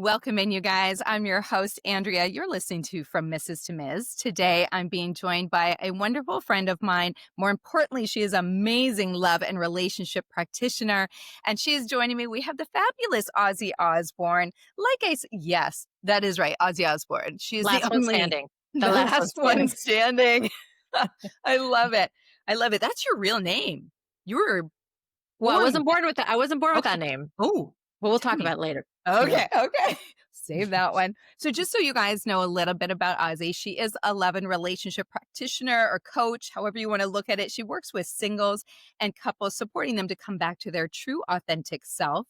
Welcome in, you guys. I'm your host, Andrea. You're listening to From Mrs. to Ms. Today, I'm being joined by a wonderful friend of mine. More importantly, she is an amazing love and relationship practitioner, and she is joining me. We have the fabulous Ozzie Osborne. Yes, that is right, Ozzie Osborne. She's Last the one only standing. the last one standing. I love it. I love it. That's your real name. You were Well, I born wasn't with born with that. I wasn't born with Okay. that name. Oh, But we'll tell talk me. about it later. Okay. Save that one. So just so you guys know a little bit about Ozzie, she is a love and relationship practitioner or coach, however you want to look at it. She works with singles and couples, supporting them to come back to their true, authentic self.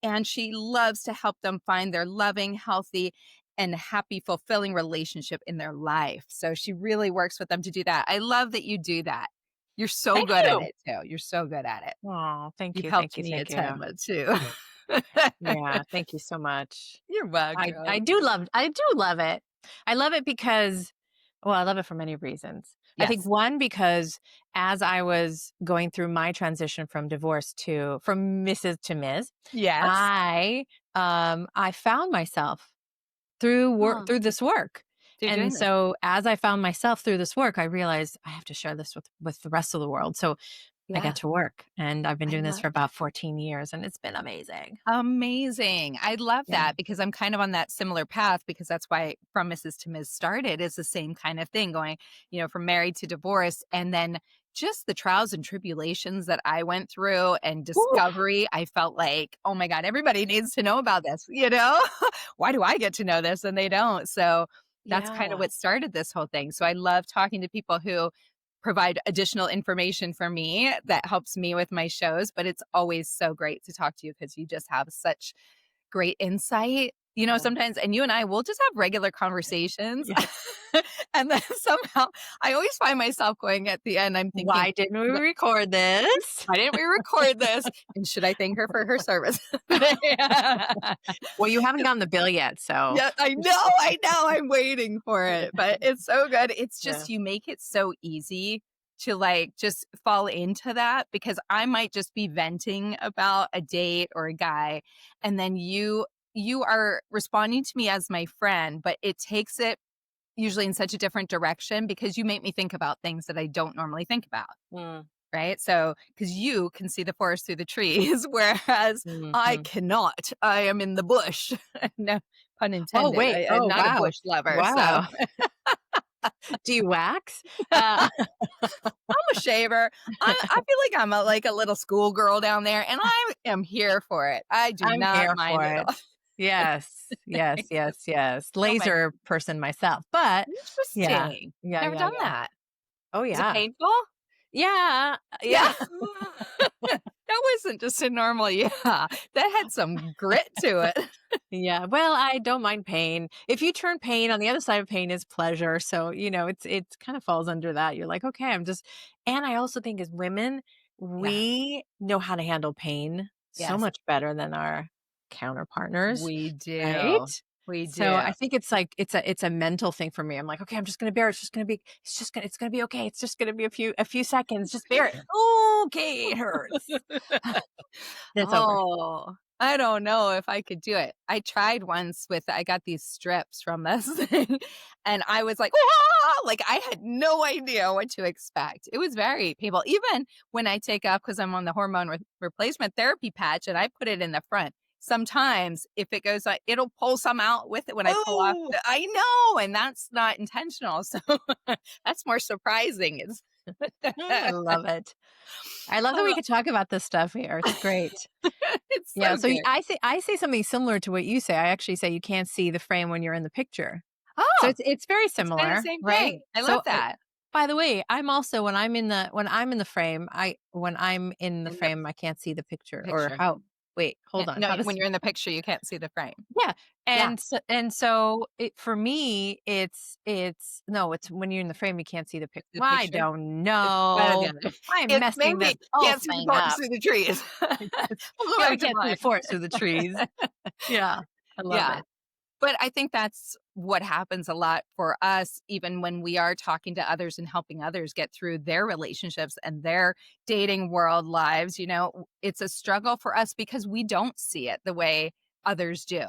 And she loves to help them find their loving, healthy, and happy, fulfilling relationship in their life. So she really works with them to do that. I love that you do that. You're so Thank good at you. it, too. You're so good at it. Oh, thank You've you. helped Thank you. me a Thank ton you. with, too. Yeah. Thank you so much. You're welcome. I do love it. I love it because, well, I love it for many reasons. I think Yes. one, because as I was going through my transition from Mrs. to Ms., Yes. I found myself through this work. You're doing And this. so as I found myself through this work, I realized I have to share this with the rest of the world. So I Yeah. got to work, and I've been I doing this love for about 14 years, and it's been amazing. Amazing. I love Yeah. that because I'm kind of on that similar path, because that's why From Mrs. to Ms. started, is the same kind of thing, going, from married to divorce. And then just the trials and tribulations that I went through and discovery, I felt like, oh my God, everybody needs to know about this, Why do I get to know this and they don't? So that's kind of Yeah. what started this whole thing. So I love talking to people who provide additional information for me that helps me with my shows. But it's always so great to talk to you because you just have such great insight. Yeah. Sometimes, and you and I will just have regular conversations. Yeah. And then somehow I always find myself going at the end, I'm thinking, Why didn't we record this? why didn't we record this? And should I thank her for her service? Well, you haven't gotten the bill yet, so. Yeah, I know. I'm waiting for it, but it's so good. It's just, Yeah. you make it so easy to just fall into that, because I might just be venting about a date or a guy, and then you are responding to me as my friend, but it takes it usually in such a different direction because you make me think about things that I don't normally think about. Mm. Right. So, because you can see the forest through the trees, whereas I cannot. I am in the bush. No pun intended. Oh, wait. I'm Oh, not wow. a bush lover. Wow. So Do you wax? I'm a shaver. I feel like I'm like a little schoolgirl down there, and I am here for it. I do I'm not here mind for it it. all. Yes. Laser person myself, but Interesting. Never done that. Oh, Is it yeah. painful? Yeah. That wasn't just a normal that had some grit to it. Yeah. Well, I don't mind pain. If you turn pain, on the other side of pain is pleasure. So, it kind of falls under that. You're like, okay, and I also think as women, we know how to handle pain so Yes. much better than our counterpartners. We do. Right? We do. So I think it's like it's a mental thing for me. I'm like, okay, I'm just gonna bear it. It's gonna be okay. It's just gonna be a few seconds. Just bear it. Okay, it hurts. That's over. I don't know if I could do it. I tried once I got these strips from this thing, and I was like, like I had no idea what to expect. It was very painful. Even when I take off, because I'm on the hormone replacement therapy patch, and I put it in the front. Sometimes if it goes like, it'll pull some out with it when I pull off. I know, and that's not intentional. So that's more surprising. I love it. I love that we could talk about this stuff here. It's great. It's Yeah. So good. I say something similar to what you say. I actually say you can't see the frame when you're in the picture. Oh, so it's very it's similar, kind of the same right? thing. I love that. By the way, I'm also when I'm in the frame, I can't see the picture. Or how. Wait, hold on. No, when you're in the picture, you can't see the frame. Yeah. So for me, it's when you're in the frame, you can't see the picture. I don't know. I'm messing this whole thing up. Through the trees. I can't see the forest through the trees. Yeah. I love it. But I think that's what happens a lot for us, even when we are talking to others and helping others get through their relationships and their dating world lives. It's a struggle for us because we don't see it the way others do.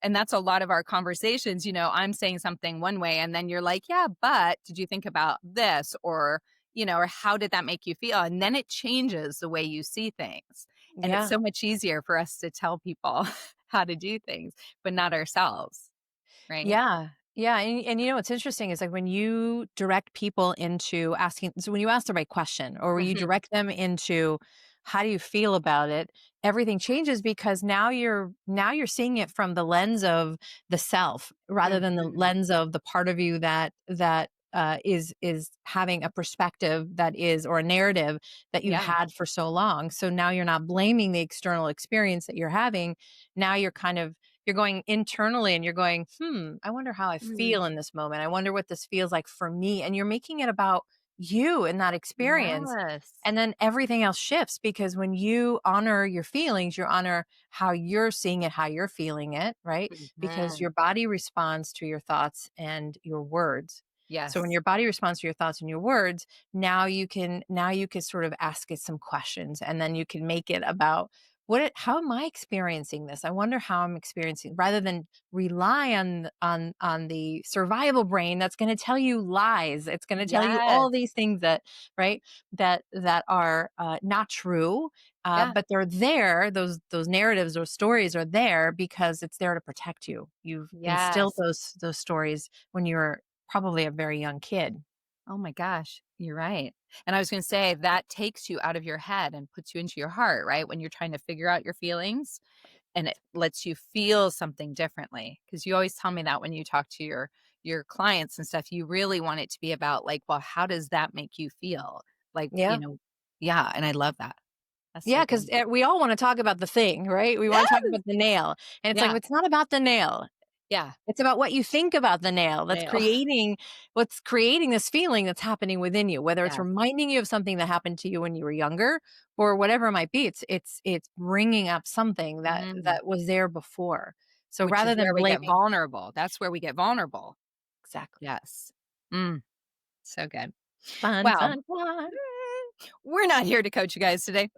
And that's a lot of our conversations, I'm saying something one way and then you're like, "Yeah, but did you think about this?" Or, or "How did that make you feel?" And then it changes the way you see things. And it's Yeah. so much easier for us to tell people how to do things, but not ourselves, right? Yeah. Yeah. And what's interesting is like when you direct people into asking, so when you ask the right question or when you Mhm. direct them into how do you feel about it, everything changes because now you're seeing it from the lens of the self rather than the Mhm. lens of the part of you that is having a perspective that is or a narrative that you've Yeah. had for so long. So now you're not blaming the external experience that you're having. Now you're going internally and you're going, I wonder how I Mm. feel in this moment. I wonder what this feels like for me. And you're making it about you and that experience. Yes. And then everything else shifts because when you honor your feelings, you honor how you're seeing it, how you're feeling it, right? Because Mhm. your body responds to your thoughts and your words. So when Yes. your body responds to your thoughts and your words, now you can sort of ask it some questions and then you can make it about how am I experiencing this? I wonder how I'm experiencing rather than rely on the survival brain that's going to tell you lies. It's going to tell you Yes. all these things that right that are not true, Yeah. but they're there. Those narratives, those stories are there because it's there to protect you. You've instilled Yes. those stories when you were probably a very young kid. Oh my gosh, you're right. And I was gonna say that takes you out of your head and puts you into your heart, right? When you're trying to figure out your feelings and it lets you feel something differently. Because you always tell me that when you talk to your clients and stuff, you really want it to be about like, well, how does that make you feel? Like, Yeah. yeah, and I love that. That's Yeah, so because good. we all want to talk about the thing, right? We want to talk Yes. about the nail. And it's like, Yeah. it's not about the nail. Yeah. It's about what you think about the nail that's Nail. creating what's creating this feeling that's happening within you, whether it's Yes. reminding you of something that happened to you when you were younger or whatever it might be. It's bringing up something that Mm. that was there before. So Which is rather than where we get blaming vulnerable. That's where we get vulnerable. exactly. Yes. Mm, so good. Fun, Well, fun, fun. we're not here to coach you guys today.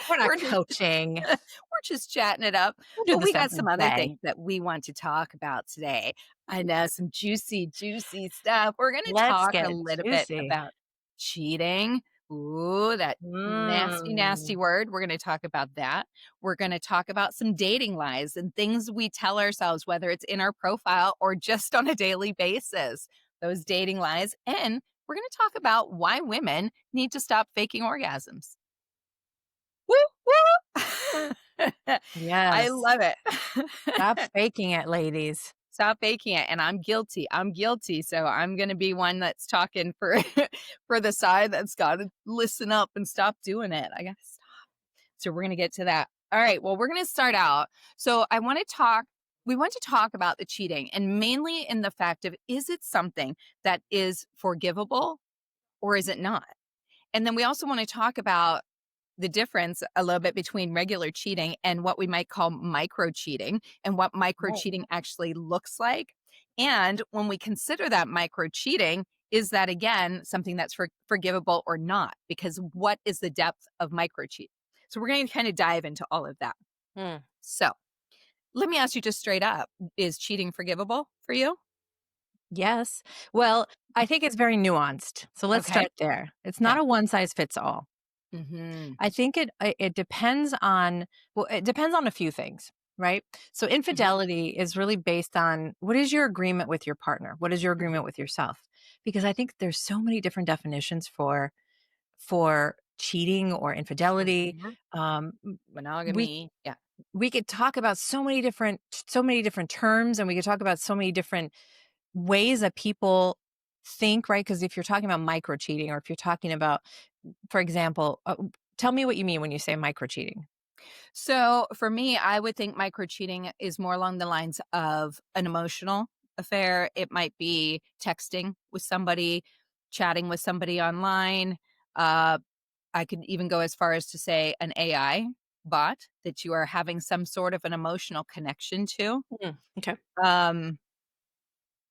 We're not We're just coaching. we're just chatting it up, We'll do but we this got every some other day. things that we want to talk about today. I know some juicy, juicy stuff. We're gonna Let's talk a get little bit juicy. about cheating. Ooh, that nasty, nasty Mm. word. We're gonna talk about that. We're gonna talk about some dating lies and things we tell ourselves, whether it's in our profile or just on a daily basis. Those dating lies. And we're gonna talk about why women need to stop faking orgasms. Woo, woo. I Yes. love it. Stop faking it, ladies. Stop faking it, and I'm guilty. I'm guilty, so I'm gonna be one that's talking for for the side that's gotta listen up and stop doing it. I gotta stop. So we're gonna get to that. All right, well, we're gonna start out. So we want to talk about the cheating and mainly in the fact of, is it something that is forgivable or is it not? And then we also wanna talk about the difference a little bit between regular cheating and what we might call micro cheating and what micro Right. cheating actually looks like. And when we consider that micro cheating, is that again something that's forgivable or not? Because what is the depth of micro cheating? So we're going to kind of dive into all of that. Mm. So let me ask you just straight up, is cheating forgivable for you? Yes. Well, I think it's very nuanced. So let's Okay. start there. It's not Okay. a one size fits all. Hmm. I think it depends on it depends on a few things, right? So Hmm. infidelity is really based on what is your agreement with your partner? What is your agreement with yourself? Because I think there's so many different definitions for cheating or infidelity. Hmm. Um, we Monogamy. Yeah. we could talk about so many different terms, and we could talk about so many different ways that people think, right? Because if you're talking about micro cheating, or if you're talking about, for example, tell me what you mean when you say micro cheating. So for me, I would think micro cheating is more along the lines of an emotional affair. It might be texting with somebody, chatting with somebody online. Uh, I could even go as far as to say an AI bot that you are having some sort of an emotional connection to. Okay. Um,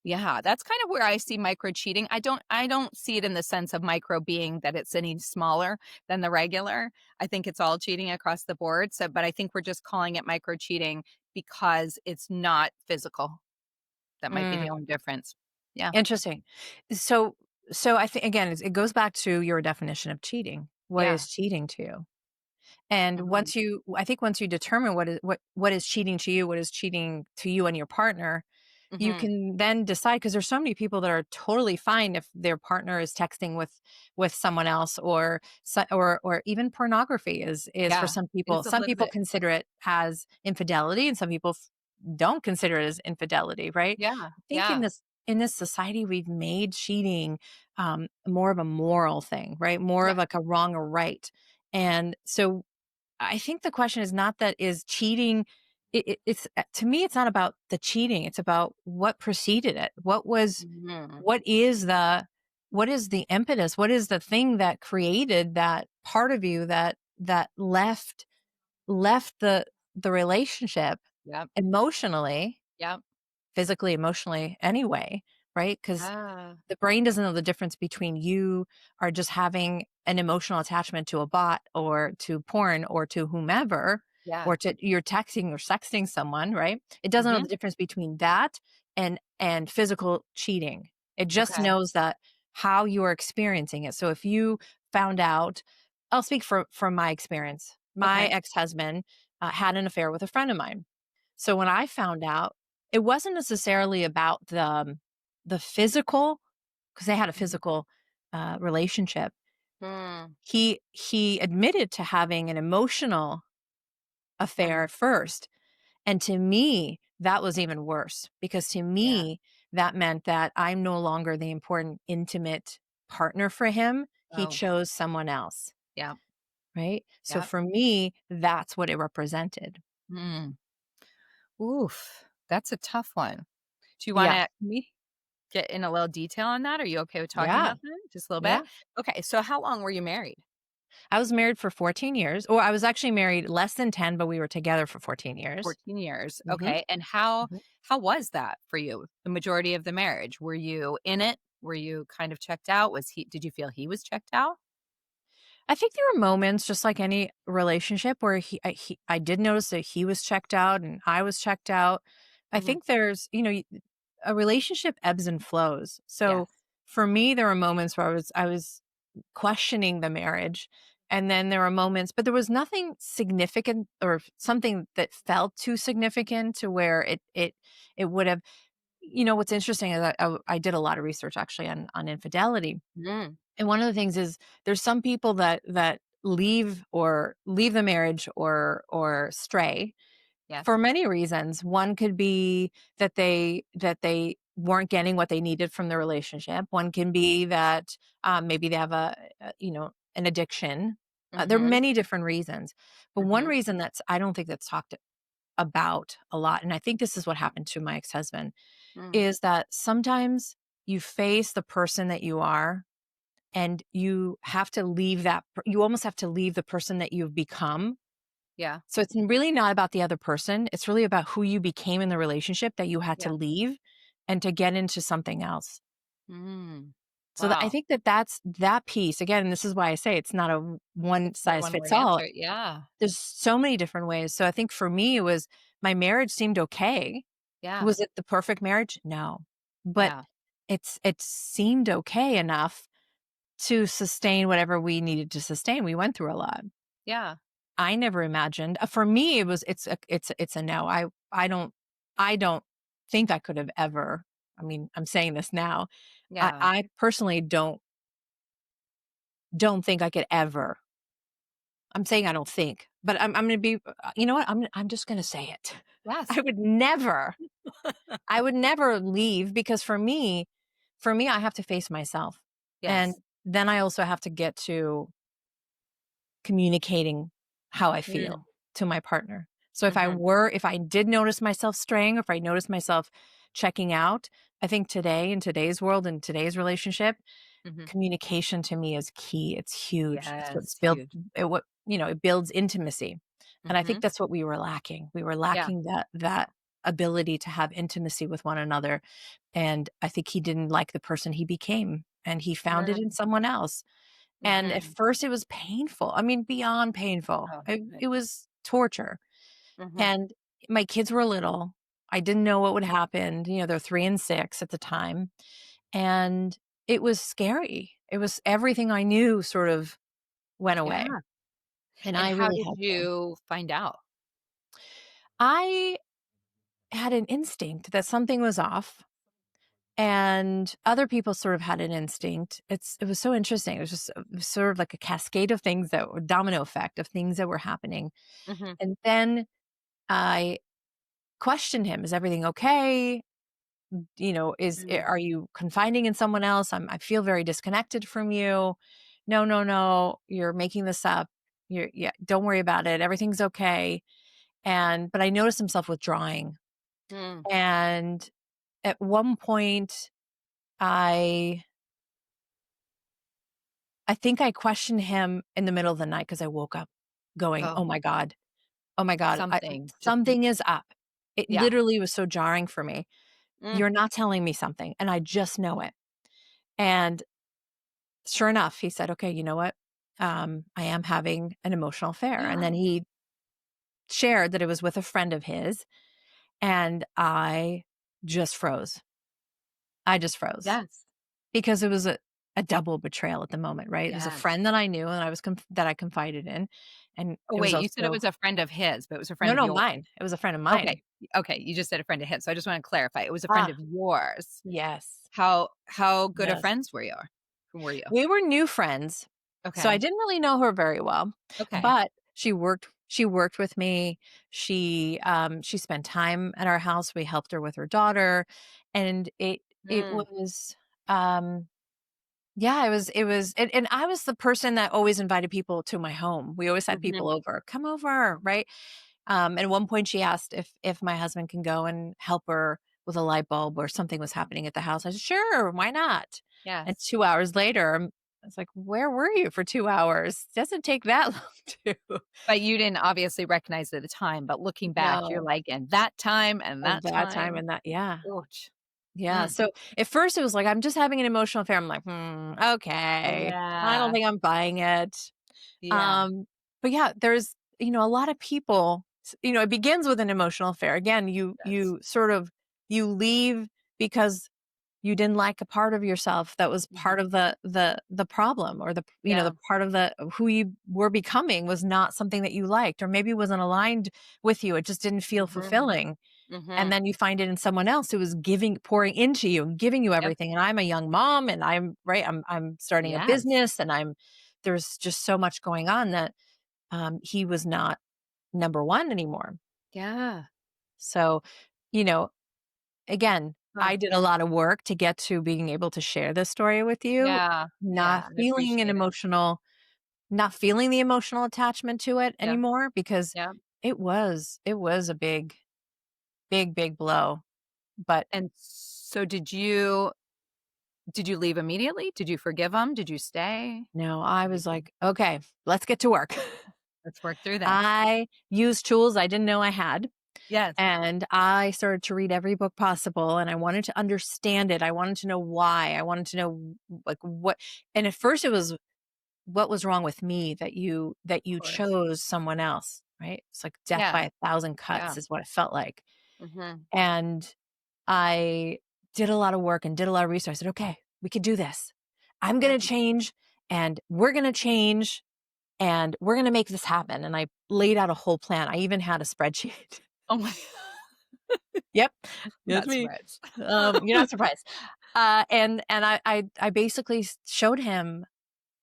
yeah, that's kind of where I see micro cheating. I don't see it in the sense of micro being that it's any smaller than the regular. I think it's all cheating across the board. So but I think we're just calling it micro cheating because it's not physical. That might be Mm, the only difference. Yeah. interesting. So, so I think again, it goes back to your definition of cheating. What Yeah. is cheating to you? And Mhm. I think once you determine what is cheating to you, what is cheating to you and your partner, you Mhm. can then decide because there's so many people that are totally fine if their partner is texting with someone else or even pornography is for Yeah. some people. It's a Some little people bit. consider it as infidelity and some people don't consider it as infidelity, right? Yeah. I think Yeah. in this society we've made cheating more of a moral thing, right? More Yeah. of like a wrong or right. And so I think the question is not that is cheating. It's to me, it's not about the cheating. It's about what preceded it. Mhm. What is the what is the impetus? What is the thing that created that part of you that left the relationship Yep. emotionally, Yep. physically, emotionally, anyway, right? Because Yeah. the brain doesn't know the difference between you are just having an emotional attachment to a bot or to porn or to whomever Yeah. or to you're texting or sexting someone, right? It doesn't know the Mhm. difference between that and physical cheating. It just Okay. knows that how you are experiencing it. So if you found out, I'll speak from my experience. My Okay. ex-husband had an affair with a friend of mine. So when I found out, it wasn't necessarily about the physical, because they had a Mhm. physical, relationship. Mm. He admitted to having an emotional affair Mhm. at first, and to me, that was even worse, because to Yeah. me, that meant that I'm no longer the important, intimate partner for him. He Oh. chose someone else, Yeah. right? So Yep. for me, that's what it represented. Mm. Oof. That's a tough one. Do you Yeah. wanna me get in a little detail on that? Are you okay with talking Yeah. about that? Just a little bit? Yeah. Okay, so how long were you married? I was married for 14 years, or I was actually married less than 10, but we were together for 14 years. 14 years. Mhm. Okay, and how Mhm. how was that for you, the majority of the marriage? Were you in it? Were you kind of checked out? Was he did you feel he was checked out? I think there were moments just like any relationship where I did notice that he was checked out and I was checked out. I Mhm. think there's, a relationship ebbs and flows. So Yes. for me, there were moments where I was questioning the marriage. And then there were moments, but there was nothing significant or something that felt too significant to where it would have, what's interesting is I did a lot of research actually on infidelity. Mm, And one of the things is there's some people that leave the marriage or stray for yes. many reasons. One could be that they weren't getting what they needed from the relationship. One can be that maybe they have an addiction. There are Mhm, many different reasons, but one mhm, reason that's I don't think that's talked about a lot, and I think this is what happened to my ex-husband, mm, is that sometimes you face the person that you are and you almost have to leave the person that you've become. yeah, So it's really not about the other person. It's really about who you became in the relationship that you had to yeah. leave and to get into something else. Mm, So I wow. think that's that piece. Again, this is why I say it's not a one It's not a size fits one-word all. answer. Yeah, There's so many different ways. So I think for me, it was my marriage seemed okay. yeah, Was it the perfect marriage? No, but yeah, it seemed okay enough to sustain whatever we needed to sustain. We went through a lot. yeah, I never imagined for me, it's a no. I don't think I could have ever I mean, I'm saying this now. yeah. I personally don't think I could ever I'm saying I don't think, but I'm gonna be you know what? I'm just gonna say it. Yes, I would never I would never leave because for me, I have to face myself. And yes. then I also have to get to communicating how I Mm, feel to my partner. So mhm, if I did notice myself straying, or if I noticed myself checking out, I think today in today's world, in today's relationship, mhm. communication to me is key. It's huge. It's what's Yes, built huge. it builds intimacy. And I think Mhm, that's what we were lacking. We were yeah, lacking that ability to have intimacy with one another. And I think he didn't like the person he became and he found it in mm, someone else. And at mhm. first it was painful. I mean, beyond painful. Oh, It right. it was torture. Mhm, And my kids were little. I didn't know what would happen. They're 3 and 6 at the time, and it was scary. It was everything I knew sort of went away, Yeah. and And I how really did had to. you find out? I had an instinct that something was off, and other people sort of had an instinct. It was so interesting. It was sort of like a cascade of things that were domino effect of things that were happening. Mhm. And then I questioned him, "Is everything okay? Mm. Are you confiding in someone else? I feel very disconnected from you. No, no, no, you're making this up. Yeah, don't worry about it. Everything's okay." But I noticed himself withdrawing. Mm. And at one point I I think I questioned him in the middle of the night because I woke up going, Oh, "Oh my god. Oh my god. something just Something is up." It yeah. literally was so jarring for me. Mm. "You're not telling me something, and I just know it." And sure enough, he said, "Okay, you know what? I am having an emotional affair." And then he shared that it was with a friend of his, and I just froze. I just froze Yes. because it was a double betrayal at the moment, right? It was a Yes. friend that I knew and that I confided in, and Oh, it was wait, you said it also was a friend of his, but it was a friend no, of no, yours. mine. It was a friend of mine. Okay. Okay, you just said a friend of his, so I just wanna clarify. It was a friend Ah, of yours. yes, How good of yes. friends were you? We were new friends, so I Okay. didn't really know her very well, Okay. but she worked with me. She spent time at our house. We helped her with her daughter, and it Mm. was, um yeah, it was and I was the person that always invited people to my home. We always had Mhm. people over, "Come over," right? And at one point she asked if my husband can go and help her with a light bulb or something was happening at the house. I said, "Sure, why not?" And Yes. 2 hours later, I was like, "Where were you for 2 hours? Doesn't take that long to." But you didn't obviously recognize it at the time, but looking back, you're No, like, "And that time, and at that that time time." and that yeah. Ouch. Yeah, Mm. so at first it was like, I'm just having an emotional affair. I'm like, okay. I don't Yeah. think I'm buying it." Yeah. Um, but yeah, there's, a lot of people, it begins with an emotional affair. Again, Yes. you leave because you didn't like a part of yourself that was Mhm. part of the problem, or Yeah. the part of the who you were becoming was not something that you liked, or maybe wasn't aligned with you. It just didn't feel Mhm. fulfilling. And Mhm. then you find it in someone else who is pouring into you and giving you Yep. everything. And I'm a young mom, and I'm starting a Yes. business, and there's just so much going on that he was not number one anymore. Yeah. So, you know, again, Huh. I did a lot of work to get to being able to share this story with you, Yeah. not Yeah, I feeling appreciate it. not feeling the emotional attachment to it Yeah. anymore, because Yeah. it was a big, big, big blow. But And so did you leave immediately? Did you forgive him? Did you stay? no, I What did was you do? like, okay, let's get to work. Let's work through this. I used tools I didn't know I had. Yes. And I started to read every book possible, and I wanted to understand it. I wanted to know why. I wanted to know, like, what, and at first it was, what was wrong with me that Of you course. chose someone else, right? It's like death Yeah. by a thousand Yeah. cuts is what it felt like. Mhm. And I did a lot of work and did a lot of research. I said, "Okay, we could do this. I'm Yeah. going to change, and we're going to change, and we're going to make this happen." And I laid out a whole plan. I even had a spreadsheet. Oh my Yep. That's not me. surprised. You're not surprised. And I basically showed him,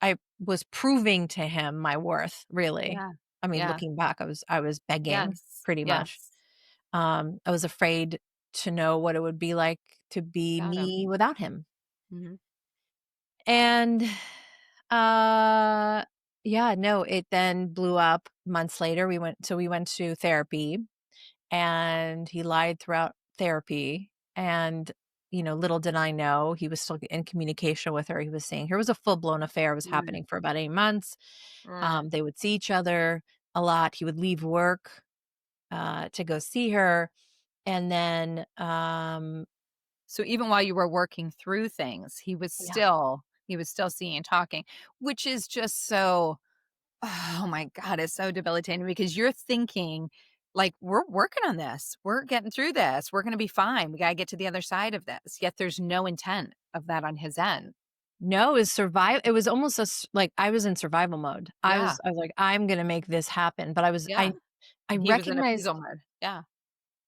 I was proving to him my worth, really. Yeah. I mean, Yeah. looking back, I was begging Yes. pretty much. Yes. I was afraid to know what it would be like to be Without him. me without him. Mhm. And uh yeah, no, it then blew up months later. We went to therapy, and he lied throughout therapy. And little did I know, he was still in communication with her. He was saying here was a full-blown affair. It was Mm. happening for about 8 months. Mm. They would see each other a lot. He would leave work to go see her. And then So even while you were working through things, yeah, he was still seeing and talking, which is just so oh my god, it's so debilitating because you're thinking like, "We're working on this. We're getting through this. We're gonna be fine. We gotta get to the other side of this." Yet there's no intent of that on his end. No, it was almost like I was in survival mode. Yeah, I was like, "I'm gonna make this happen," but yeah, I and he was in recognized appeasal mode. Yeah.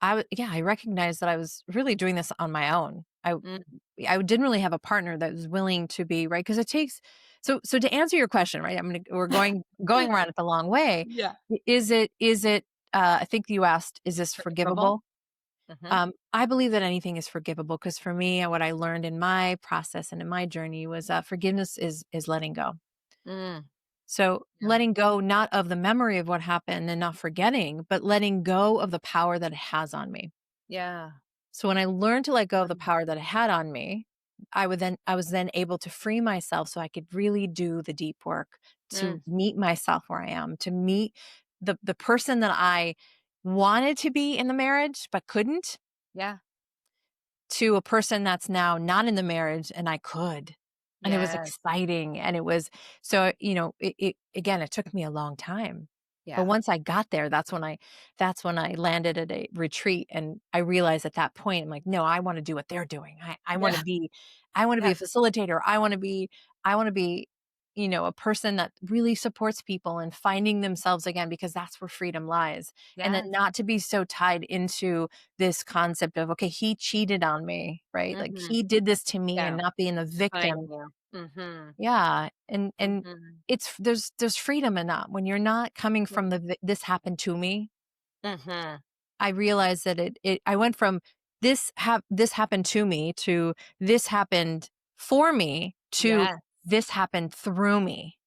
I recognized that I was really doing this on my own. Mm, I didn't really have a partner that was willing to be right because it takes so to answer your question, right? We're going around it the long way. yeah. Is it I think you asked, is this Forgivable? forgivable? Mhm. I believe that anything is forgivable because for me, what I learned in my process and in my journey was forgiveness is letting go. Mm, So yeah, letting go not of the memory of what happened and not forgetting, but letting go of the power that it has on me. yeah. So when I learned to let go of the Mm, power that it had on me, I was then able to free myself so I could really do the deep work mm, to meet myself where I am, to meet the person that I wanted to be in the marriage but couldn't, yeah. to a person that's now not in the marriage and I could. And it was Yes. exciting and it was so, it again, it took me a long time. But Yeah, once I got there, that's when I landed at a retreat and I realized at that point, I'm like, no, I want to do what they're doing. yeah, I want to be yeah, a facilitator. I want to be, a person that really supports people and finding themselves again because that's where freedom lies. And then yes. not to be so tied into this concept of, okay, he cheated on me, right? Like Mhm. he did this to me and Yeah, not being the defining victim. you. Mhm, Yeah. And mhm, there's freedom in that when you're not coming yeah, from this happened to me. mhm. I realized that I went from this happened to me to this happened for me to Yes. this happened through me.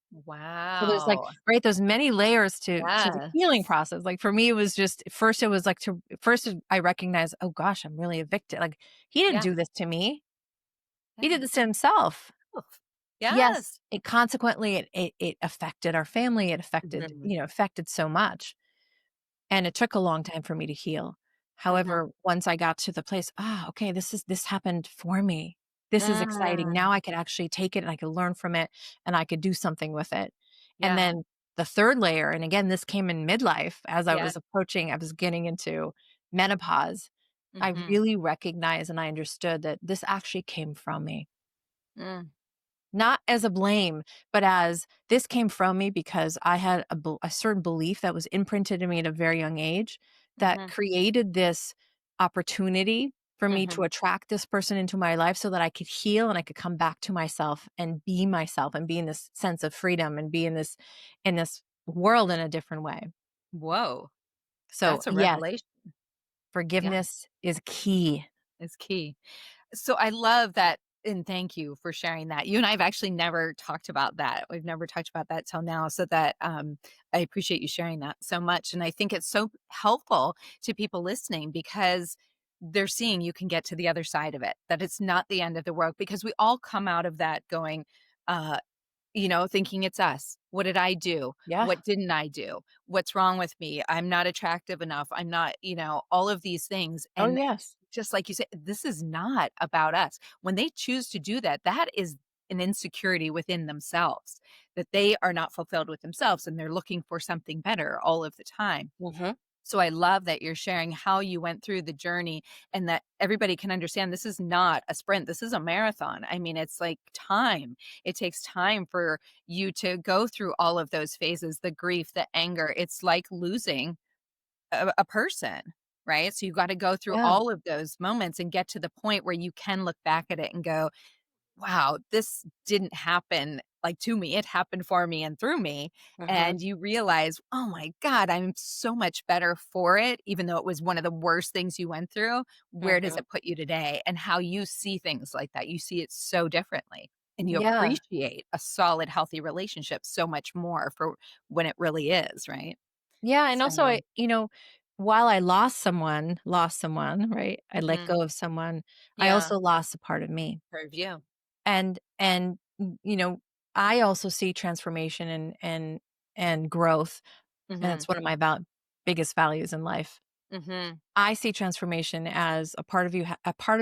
So there's like, Wow. right, there's many layers to the Yes. healing process. Like for me, it was just first it was like to first I recognized, oh gosh, I'm really a victim. Like he didn't Yeah, do this to me. He yeah. did this to himself. Oof. Yes, Yes. it consequently it affected our family. It affected, Mhm, affected so much. And it took a long time for me to heal. mhm. However, once I got to the place, okay, this happened for me. This is exciting. Mm, Now I could actually take it and I could learn from it and I could do something with it. And yeah, then the third layer, and again, this came in midlife as yeah, I was getting into menopause. I mhm, really recognized and I understood that this actually came from me. mm, Not as a blame, but as this came from me because I had a certain belief that was imprinted in me at a very young age that mhm, created this opportunity for me mhm. to attract this person into my life so that I could heal and I could come back to myself and be in this sense of freedom and be in this world in a different way. Whoa, So, that's a yes, revelation. Yeah, forgiveness is key. is key. So I love that, and thank you for sharing that. You and I have actually never talked about that. We've never talked about that till now. So that I appreciate you sharing that so much. And I think it's so helpful to people listening because they're seeing you can get to the other side of it, that it's not the end of the world because we all come out of that going, uh, thinking it's us. What did I do? Yeah. What didn't I do? What's wrong with me? I'm not attractive enough. I'm not, all of these things. Oh, And yes. just like you said, this is not about us. When they choose to do that, that is an insecurity within themselves, that they are not fulfilled with themselves and they're looking for something better all of the time. Mhm. So I love that you're sharing how you went through the journey and that everybody can understand this is not a sprint. This is a marathon. I mean, it's like time. It takes time for you to go through all of those phases, the grief, the anger. It's like losing a person, right? So you got to go through Yeah. all of those moments and get to the point where you can look back at it and go, wow, this didn't happen like to me. It happened for me and through me. Mhm. And you realize, oh my God, I'm so much better for it. Even though it was one of the worst things you went through, where does Mhm. it put you today? And how you see things like that. You see it so differently. And you Yeah. appreciate a solid, healthy relationship so much more for when it really is, right? Yeah, and also So, while I lost someone, right? I let mhm, go of someone, I yeah, also lost a part of me. for you. And I also see transformation and growth, and Mhm, it's one of my biggest values in life. mhm, I see transformation as a part of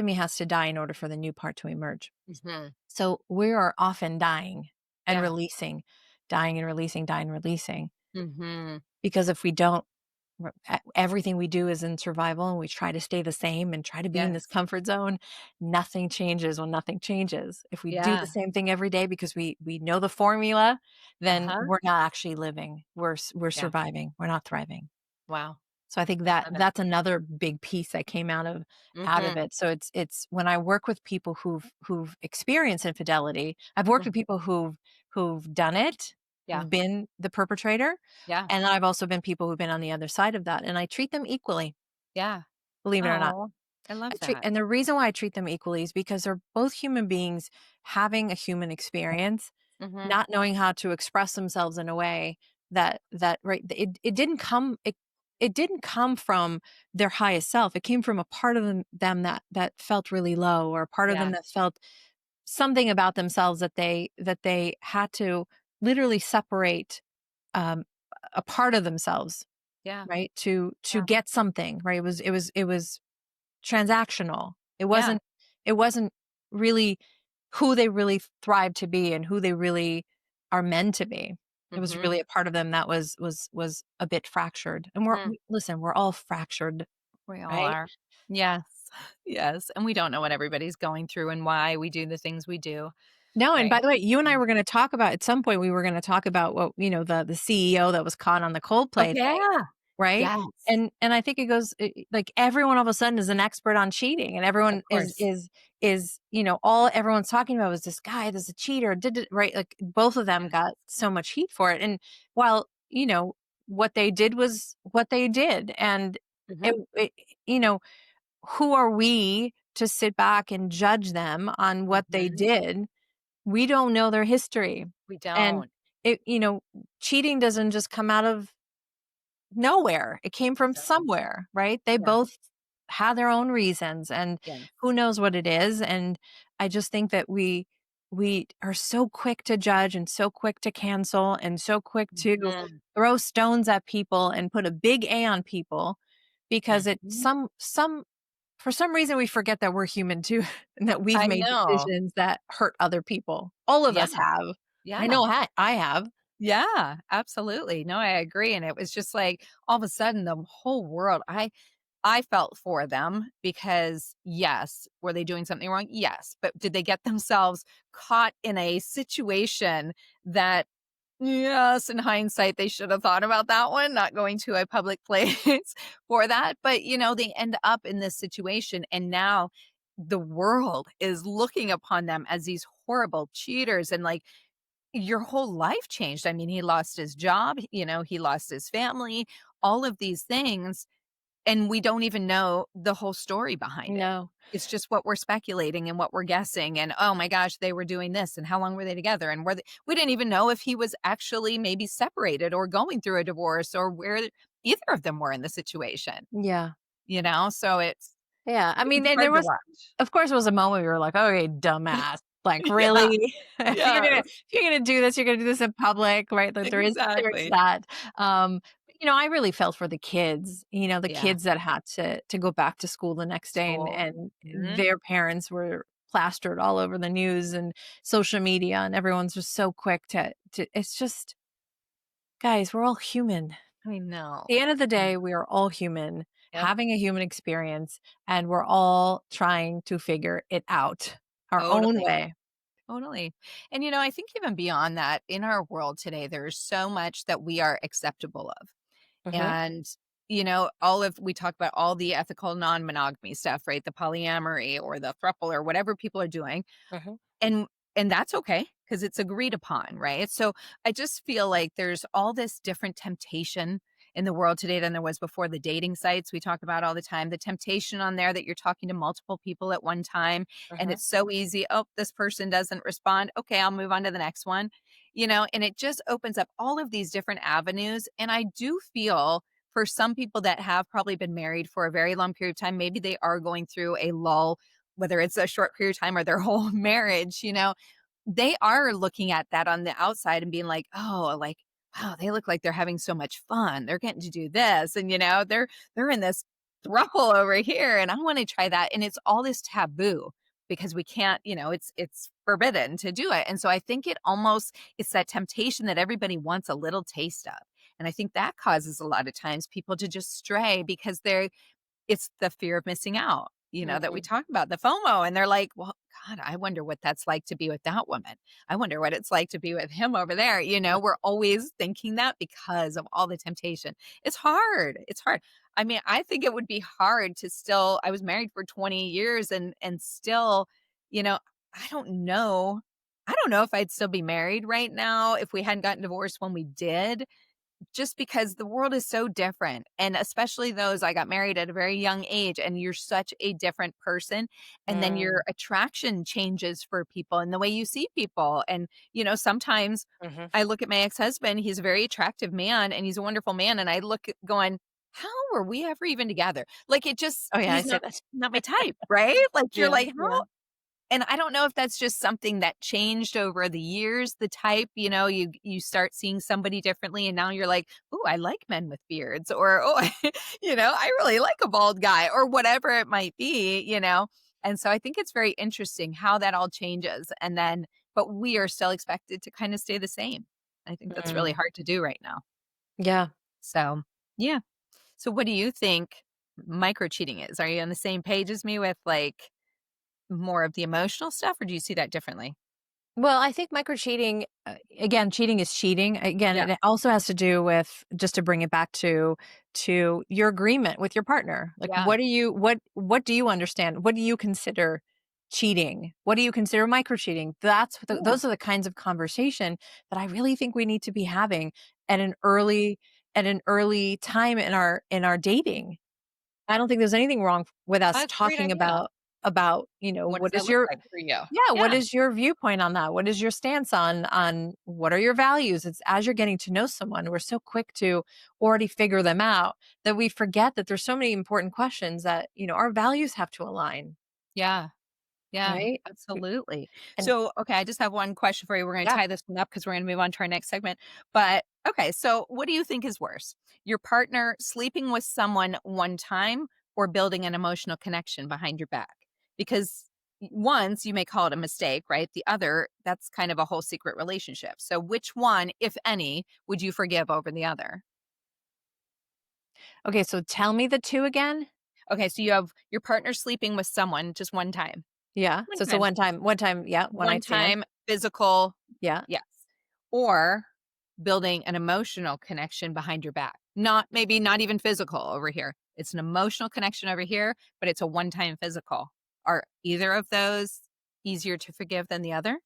me has to die in order for the new part to emerge. mhm. So we are often dying and Yeah. releasing, dying and releasing, dying and releasing. Mhm. Because if we don't everything we do is in survival and we try to stay the same and try to be in this Yes. comfort zone. Nothing changes when nothing changes. If we do the Yeah. same thing every day because we know the formula, then Uh-huh. we're not actually living. We're Yeah. surviving. We're not thriving. Wow. So I think I that love it. that's another big piece that came out of Mhm. it. So it's when I work with people who've experienced infidelity, I've worked with Mhm. people who've done it, Yeah. who've been the perpetrator, Yeah. and I've also been people who've been on the other side of that, and I treat them equally, Yeah. believe it or not. Oh, I I love treat that. and the reason why I treat them equally is because they're both human beings having a human experience, Mhm. not knowing how to express themselves in a way that right it didn't come from their highest self. It came from a part of them that felt really low, or a part of them Yeah. that felt something about themselves that they had to literally separate um, a part of themselves, Yeah. right? To Yeah. get something, right? It was transactional. It Yeah. wasn't it wasn't really who they really thrive to be and who they really are meant to be. It was Mhm. really a part of them that was a bit fractured. And Mhm. listen, we're all fractured, We all right? are. Yes. Yes, and we don't know what everybody's going through and why we do the things we do, No, and by right? the way, you and I Mm. were going to talk about at some point we were going to talk about what, the CEO that was caught on the Oh, Coldplay thing. yeah. Right? Yes. And I think it goes like everyone all of a sudden is an expert on cheating, and Of everyone is course. is is all everyone's talking about was this guy, this a cheater, right? Like both of them Yeah. got so much heat for it. And while, what they did was what they did, and Mhm. it who are we to sit back and judge them on what they Mhm. did? We don't know their history. We And don't. it, cheating doesn't just come out of nowhere. It came from No. somewhere, right? They Yeah. both had their own reasons, and Yes. who knows what it is. And I just think that we are so quick to judge and so quick to cancel and so quick to Mhm. throw stones at people and put a big A on people because it Mhm. some for some reason we forget that we're human too and that we've I made know. decisions that hurt other people. All of Yeah. us have. I Yeah. know I have. Yeah, absolutely. No, I agree, and it was just like, all of a sudden, the whole world I felt for them because, yes, were they doing something wrong? Yes, but did they get themselves caught in a situation that, yes, in hindsight, they should have thought about that one, not going to a public place for that, but, they end up in this situation, and now the world is looking upon them as these horrible cheaters, and, like, your whole life changed. I mean, he lost his job, he lost his family, all of these things, and we don't even know the whole story behind it. No. It's just what we're speculating and what we're guessing, and, "Oh my gosh, they were doing this, and how long were they together, and we didn't even know if he was actually maybe separated or going through a divorce or where either of them were in the situation, Yeah. So Yeah, I it was mean, and there hard to was watch. of course, there was a moment we were like, "Okay, dumbass. Like, Yeah, really? yes, If you're gonna do this, you're gonna do this in public," right? Like, there's exactly. that. I really felt for the kids, the Yeah, kids that had to go back to school the next day, and school. and Mhm. their parents were plastered all over the news and social media, and everyone's just so quick to it's just guys, we're all human. I know. The end of the I day, know. we are all human, Yep, having a human experience, and we're all trying to figure it out our own totally. way. Totally. And, I think even beyond that, in our world today, there's so much that we are acceptable of. Mhm, And, we talk about all the ethical non monogamy stuff, right? The polyamory or the throuple or whatever people are doing. mhm. And that's okay because it's agreed upon, right? So I just feel like there's all this different temptation in the world today than there was before. The dating sites we talk about all the time, the temptation on there that you're talking to multiple people at one time, and Mhm. it's so easy. Oh, this person doesn't respond. Okay, I'll move on to the next one. And it just opens up all of these different avenues. And I do feel for some people that have probably been married for a very long period of time, maybe they are going through a lull, whether it's a short period of time or their whole marriage, they are looking at that on the outside and being like, "Oh, like, wow, they look like they're having so much fun. They're getting to do this, and they're in this throuple over here, and I want to try that." And it's all this taboo because we can't, it's forbidden to do it. And so I think it's that temptation that everybody wants a little taste of. And I think that causes a lot of times people to just stray because it's the fear of missing out, that we Mhm. talk about, the FOMO, and they're like, "Well, God, I wonder what that's like to be with that woman. I wonder what it's like to be with him over there." We're always thinking that because of all the temptation. It's hard. It's hard. I mean, I think it would be hard to still I was married for 20 years and still, you know, I don't know. I don't know if I'd still be married right now if we hadn't gotten divorced when we did, just because the world is so different, and especially those I got married at a very young age, and you're such a different person, and then Mm. your attraction changes for people and the way you see people, and, sometimes Mhm. I look at my ex-husband, he's a very attractive man, and he's a wonderful man, and I look at going, "How were we ever even together?" Like, it just Oh, yeah, I he's say not that. not my type, right? Like, you're Yeah, like, yeah. "How?" And I don't know if that's just something that changed over the years, the type, you start seeing somebody differently and now you're like, "Ooh, I like men with beards," or, "Oh, I really like a bald guy," or whatever it might be. And so I think it's very interesting how that all changes, and then but we are still expected to kinda stay the same. I think that's really Mm. hard to do right now. Yeah. So, yeah. So what do you think micro cheating is? Are you on the same page as me with, like, more of the emotional stuff, or do you see that differently? Well, I think micro cheating, again, cheating is cheating. Again, Yeah. it also has to do with, just to bring it back to your agreement with your partner. Like, Yeah. what do you understand? What do you consider cheating? What do you consider micro cheating? Yeah. Those are the kinds of conversation that I really think we need to be having at an early time in our dating. I don't think there's anything wrong with us That's a great talking idea. about, What does what that is look your like for you? yeah, what Yeah. is your viewpoint on that? What is your stance on what are your values? It's as you're getting to know someone, we're so quick to already figure them out that we forget that there's so many important questions that, our values have to align, Yeah. Yeah. right? Absolutely. And So, okay, I just have one question for you. We're going to yeah. tie this one up because we're going to move on to our next segment. But okay, so what do you think is worse? Your partner sleeping with someone one time or building an emotional connection behind your back? Because once you may call it a mistake, right? The other, that's kind of a whole secret relationship. So, which one, if any, would you forgive over the other? Okay, so tell me the 2 again? Okay, so you have your partner sleeping with someone just one time. Yeah. One So it's a time. one time, yeah, one One night stand. time physical, Yeah. yes. Or building an emotional connection behind your back. Not maybe not even physical over here. It's an emotional connection over here, but it's a one-time physical. Are either of those easier to forgive than the other?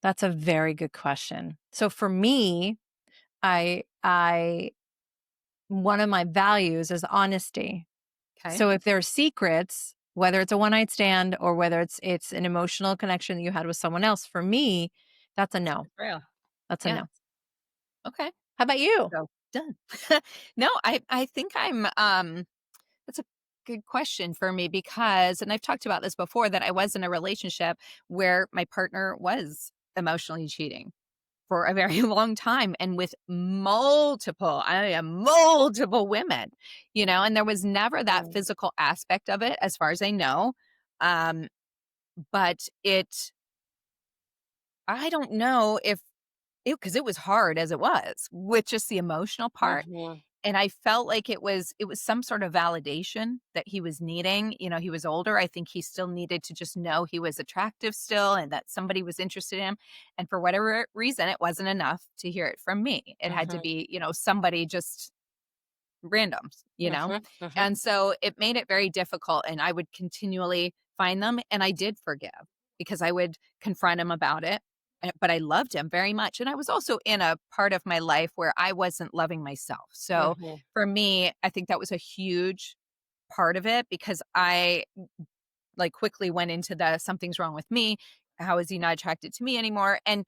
That's a very good question. So for me, I one of my values is honesty. Okay. So if there are secrets, whether it's a one night stand or whether it's an emotional connection that you had with someone else, for me, that's a It's no. betrayal. That's a Yeah. no. Okay. How about you? So done. No, I think that's a good question for me because, and I've talked about this before, that I was in a relationship where my partner was emotionally cheating for a very long time and with multiple women, and there was never that Mm. physical aspect of it as far as I know. Um, but I don't know if because it was hard as it was with just the emotional part. Mhm. And I felt like it was some sort of validation that he was needing. He was older. I think he still needed to just know he was attractive still and that somebody was interested in him. And for whatever reason, it wasn't enough to hear it from me. It had to Mhm. be, somebody just randoms. Mhm. Mhm. And so it made it very difficult. And I would continually find them. And I did forgive because I would confront him about it. But I loved him very much. And I was also in a part of my life where I wasn't loving myself. So Mhm. for me, I think that was a huge part of it because I like quickly went into the something's wrong with me. How is he not attracted to me anymore? And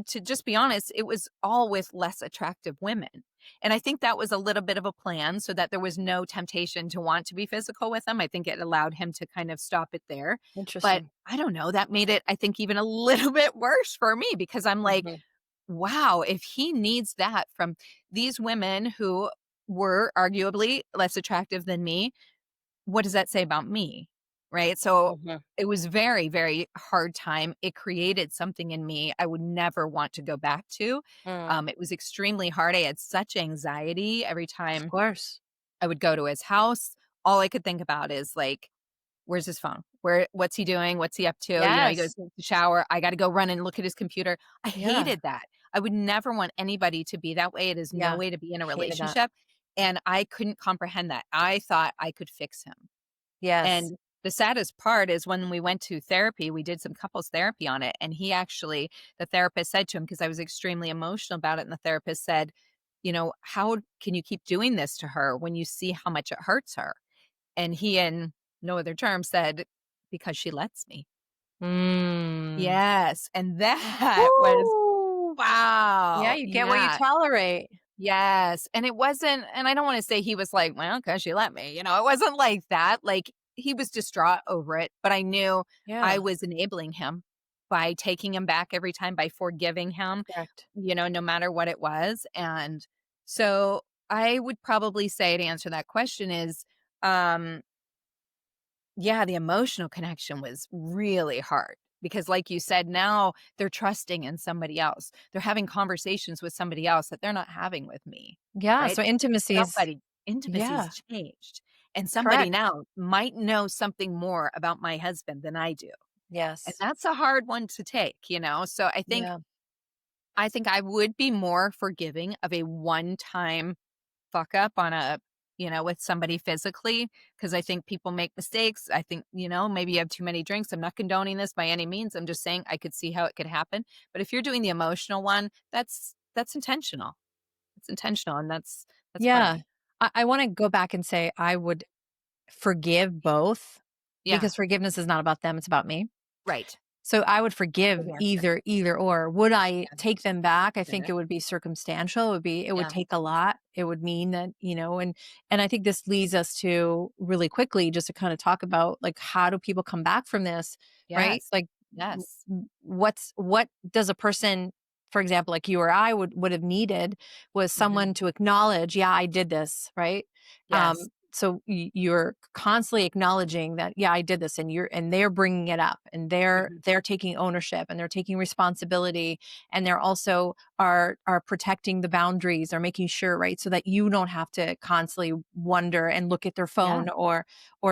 to just be honest, it was all with less attractive women. And I think that was a little bit of a plan so that there was no temptation to want to be physical with him. I think it allowed him to kind of stop it there. But Interesting. I don't know, that made it, I think, even a little bit worse for me because I'm like, Mhm. wow, if he needs that from these women who were arguably less attractive than me, what does that say about me? right? So Mhm. it was very, very hard time. It created something in me I would never want to go back to. Mm. It was extremely hard. I had such anxiety every Of time course. I would go to his house. All I could think about is like, where's his phone? What's he doing? What's he up to? You know, he goes Yes. to the shower. I got to go run and look at his computer. I Yeah. hated that. I would never want anybody to be that way. It is no Yeah. way to be in a Hated that. relationship. And I couldn't comprehend that. I thought I could fix him. Yes. And the saddest part is when we went to therapy, we did some couples therapy on it. And he actually, the therapist said to him, because I was extremely emotional about it. And the therapist said, you know, how can you keep doing this to her when you see how much it hurts her? And he, in no other terms, said, because she lets me. Mm. Yes. And that was, Woo! Yeah, wow. you get what you Yeah. tolerate. Yes, and it wasn't, and I don't wanna say he was like, "Well, 'cause she let me," you know, it wasn't like that, like, he was distraught over it, but I knew I Yeah. was enabling him by taking him back every time, by forgiving him, Correct. you know, no matter what it was, and so I would probably say, to answer that question, is, um, yeah, the emotional connection was really hard because, like you said, now they're trusting in somebody else. They're having conversations with somebody else that they're not having with me, Yeah, right? so intimacies. Intimacy's Yeah, changed, and somebody correct. now might know something more about my husband than I do, and Yes. that's a hard one to take, you know? So Yeah. I think I would be more forgiving of a one-time fuck up on a, you know, with somebody physically, because I think people make mistakes. I think, you know, maybe you have too many drinks. I'm not condoning this by any means. I'm just saying I could see how it could happen. But if you're doing the emotional one, that's intentional. It's intentional, and that's Yeah. hard. I wanna go back and say I would forgive both Yeah. because forgiveness is not about them, it's about me. Right. So I would forgive Good answer. either or. Would I Yeah. take them back? I think Yeah. it would be circumstantial. It would Yeah. take a lot. It would mean that, and I think this leads us to really quickly just to kind of talk about like how do people come back from this, right? Yes. Like Yes. what does a person, for example, like you or I would have needed was Mhm. someone to acknowledge, yeah, I did this, right? Yes. So you're constantly acknowledging that, yeah, I did this, and they're bringing it up, and Mhm. they're taking ownership, and they're taking responsibility, and they're also are protecting the boundaries, or making sure, right, so that you don't have to constantly wonder and look at their Yeah. phone, or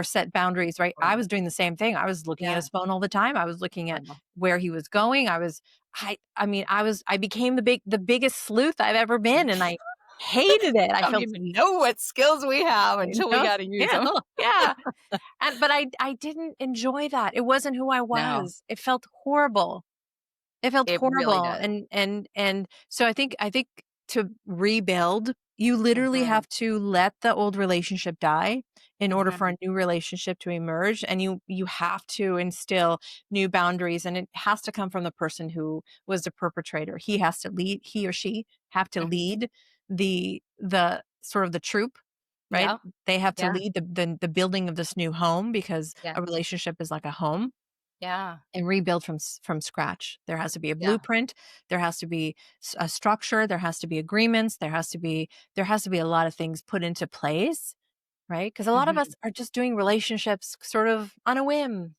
set boundaries, right? I Horrible. was doing the same thing. I was looking at Yeah. his phone all the time. I was looking at Horrible. where he was going. I became the biggest sleuth I've ever been, and I hated it. I Don't felt, even know what skills we have you until we know, gotta use them. skill. Yeah. But I didn't enjoy that. It wasn't who I No, was. It felt horrible. It felt it really horrible, does. and so I think to rebuild, you literally Mhm. have to let the old relationship die in order for Mhm. a new relationship to emerge, and you have to instill new boundaries, and it has to come from the person who was the perpetrator. He or she have to Mhm. lead the sort of the troop, right? Yeah. They have to Yeah. lead the building of this new home because a Yes. relationship is like a home, Yeah. and rebuild from scratch. There has to be a Yeah. blueprint, there has to be a structure, there has to be agreements, there has to be a lot of things put into place, right? Because a lot of us Mhm. are just doing relationships sort of on a whim,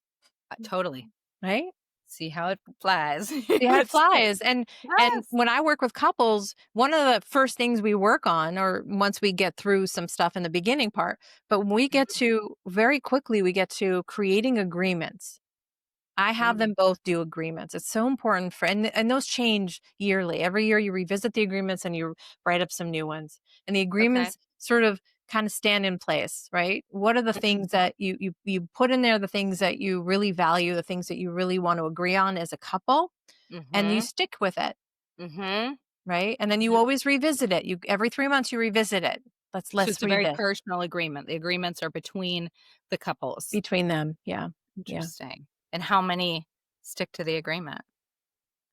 Totally. right? See how it flies. See how it It's like flies. And yes. when I work with couples, one of the first things we work on, or once we get through some stuff in the beginning part, but when we get Mhm. to very quickly, we get to creating agreements. I have Mm. them both do agreements. It's so important and those change yearly. Every year you revisit the agreements and you write up some new ones. And the Okay. agreements sort of kind of stand in place, right? What are the Mhm. things that you put in there, the things that you really value, the things that you really want to agree on as a couple, and you Mhm. stick with it, Mhm. right? And then you Mhm. always revisit it. You every 3 months you revisit it. So Let's it's a read very this personal agreement. The agreements are between the couples. between them. Yeah. Yeah. Interesting. And how many stick to the agreement?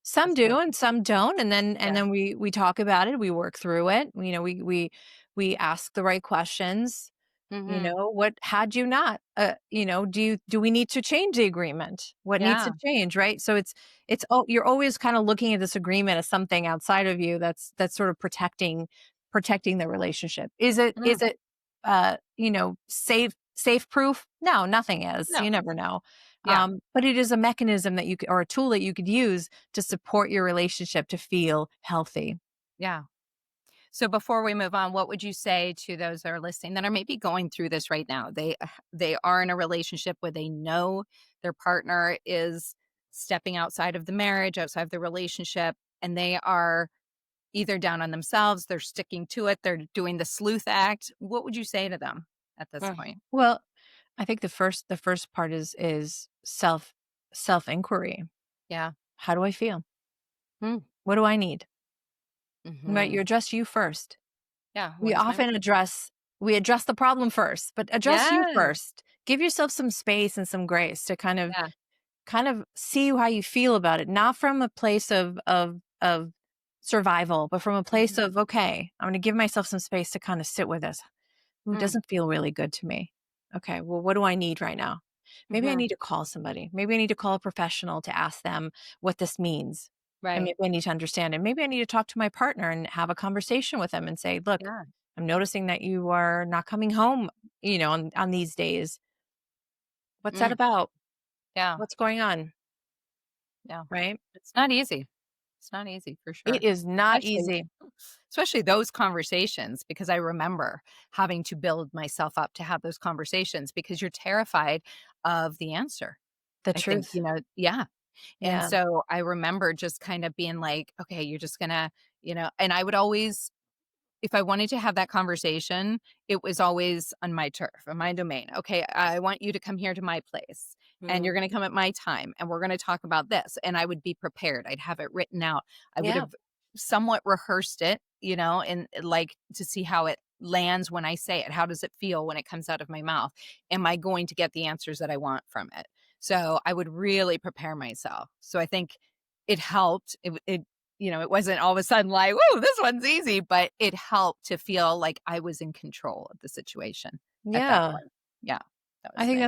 Some That's really do and some don't, and then yeah. we talk about it, we work through it. We ask the right questions. Mhm. What had you not? Do we need to change the agreement? What needs to Yeah. change, right? So you're always kind of looking at this agreement as something outside of you that's sort of protecting the relationship. Is it Mm. is it safe safe proof? No, nothing is. No. You never know. Yeah. But it is a mechanism that or a tool that you could use to support your relationship to feel healthy. Yeah. So before we move on, what would you say to those that are listening that are maybe going through this right now? They are in a relationship where they know their partner is stepping outside of the marriage, outside of the relationship, and they are either down on themselves, they're sticking to it, they're doing the sleuth act. What would you say to them at this Mm. point? Well, I think the first part is self inquiry. Yeah. How do I feel? Mm. What do I need? Right? Hmm. You address you first. Yeah. We When's my often address the problem first, but address you Yes. first. Give yourself some space and some grace to Yeah. kind of see how you feel about it, not from a place of survival, but from a place Mhm. of, okay, I'm going to give myself some space to kind of sit with this. Ooh, it Mm. doesn't feel really good to me. Okay, well, what do I need right now? Maybe I Mhm. need to call somebody. Maybe I need to call a professional to ask them what this means. And Right. maybe I need to understand. And maybe I need to talk to my partner and have a conversation with them and say, look, Yeah. I'm noticing that you are not coming home, on these days. What's that Mm. about? Yeah. What's going on? Yeah. Right? It's not easy. It's not easy for It sure. is not Especially easy. especially those conversations because I remember having to build myself up to have those conversations because you're terrified of the answer. The I think, truth. yeah. And Yeah. so I remember just kind of being like, okay, you're just gonna, and I would always if I wanted to have that conversation, it was always on my turf, on my domain. Okay, I want you to come here to my place and Mm. you're going to come at my time and we're going to talk about this. And I would be prepared. I'd have it written out. I would Yeah. have somewhat rehearsed it, and like to see how it lands when I say it. How does it feel when it comes out of my mouth? Am I going to get the answers that I want from it? So I would really prepare myself. So I think it helped. It wasn't all of a sudden like, "Whoa, this one's easy," but it helped to feel like I was in control of the situation at that Yeah. point. Yeah, that I was think nice.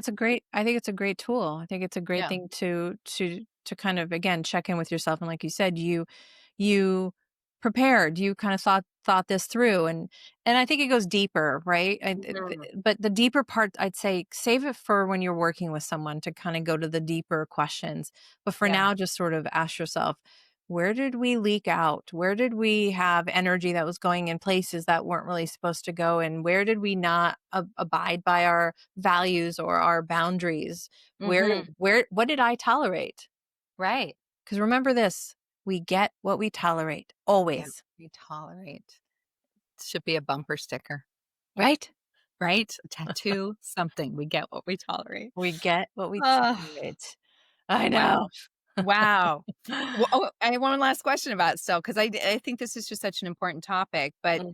I think it's a great tool. I think it's a great Yeah. thing to kind of, again, check in with yourself, and like you said, you prepared, you kind of thought this through, and I think it goes deeper, right? Mhm. But the deeper part, I'd say save it for when you're working with someone to kind of go to the deeper questions. But for Yeah. now, just sort of ask yourself, where did we leak out? Where did we have energy that was going in places that weren't really supposed to go? And where did we not abide by our values or our boundaries? Mhm. What did I tolerate? Right. Because remember this, we get what we tolerate, Yeah, always, we tolerate. Should be a bumper sticker, right? right? A tattoo, something. We get what we tolerate. We get what we Oh, tolerate. I wow. know. Wow. Well, oh, I have one last question about it still, because I think this is just such an important topic, but Mm.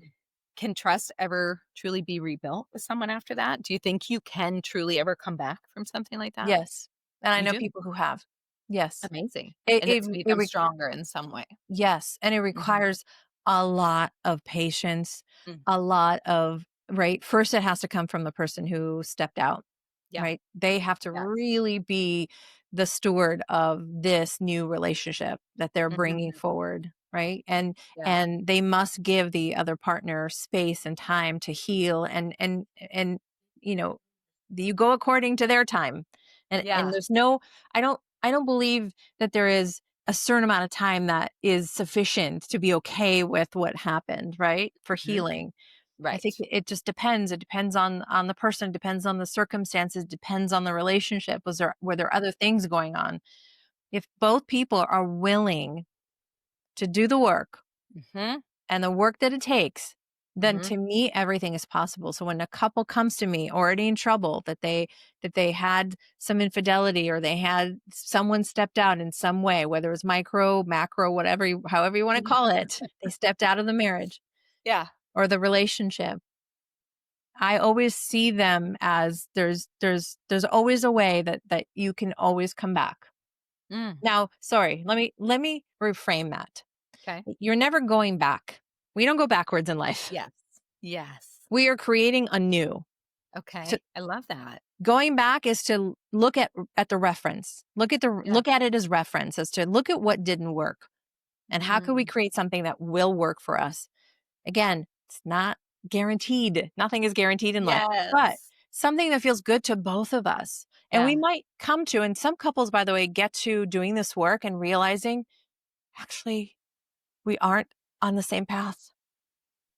can trust ever truly be rebuilt with someone after that? Do you think you can truly ever come back from something like that? Yes. And I You know do? people who have. Yes. Amazing. It, And it, it's made it them re- stronger in some way. yes. And it Mhm. requires a lot of patience, Mm. a lot of, right? First, it has to come from the person who stepped out, Yeah. right? They have to Yes. really be the steward of this new relationship that they're bringing Mhm. forward, right? Yeah. And they must give the other partner space and time to heal, and you know, you go according to their time. And Yeah. there's no, I don't believe that there is a certain amount of time that is sufficient to be okay with what happened, right? For Mhm. healing. I think Right. it just depends. It depends on the person, depends on the circumstances, depends on the relationship. Were there other things going on? If both people are willing to do the work Mhm. and the work that it takes, then Mhm. to me everything is possible. So when a couple comes to me already in trouble, that they had some infidelity, or they had someone stepped out in some way, whether it's micro, macro, whatever however you want to call it, they stepped out of the marriage Yeah. or the relationship. I always see them as there's always a way that you can always come back. Mm. Now, sorry, let me reframe that. Okay. You're never going back. We don't go backwards in life. Yes. Yes. We are creating anew. So Okay. I love that. going back is to look at the reference. Yeah. Look at it as reference, as to look at what didn't work and how can we Mm. create something that will work for us. Again, it's not guaranteed. Nothing is guaranteed in life. But Yes. something that feels good to both of us. And we Yeah. might come to, and some couples, by the way, get to doing this work and realizing actually we aren't on the same path.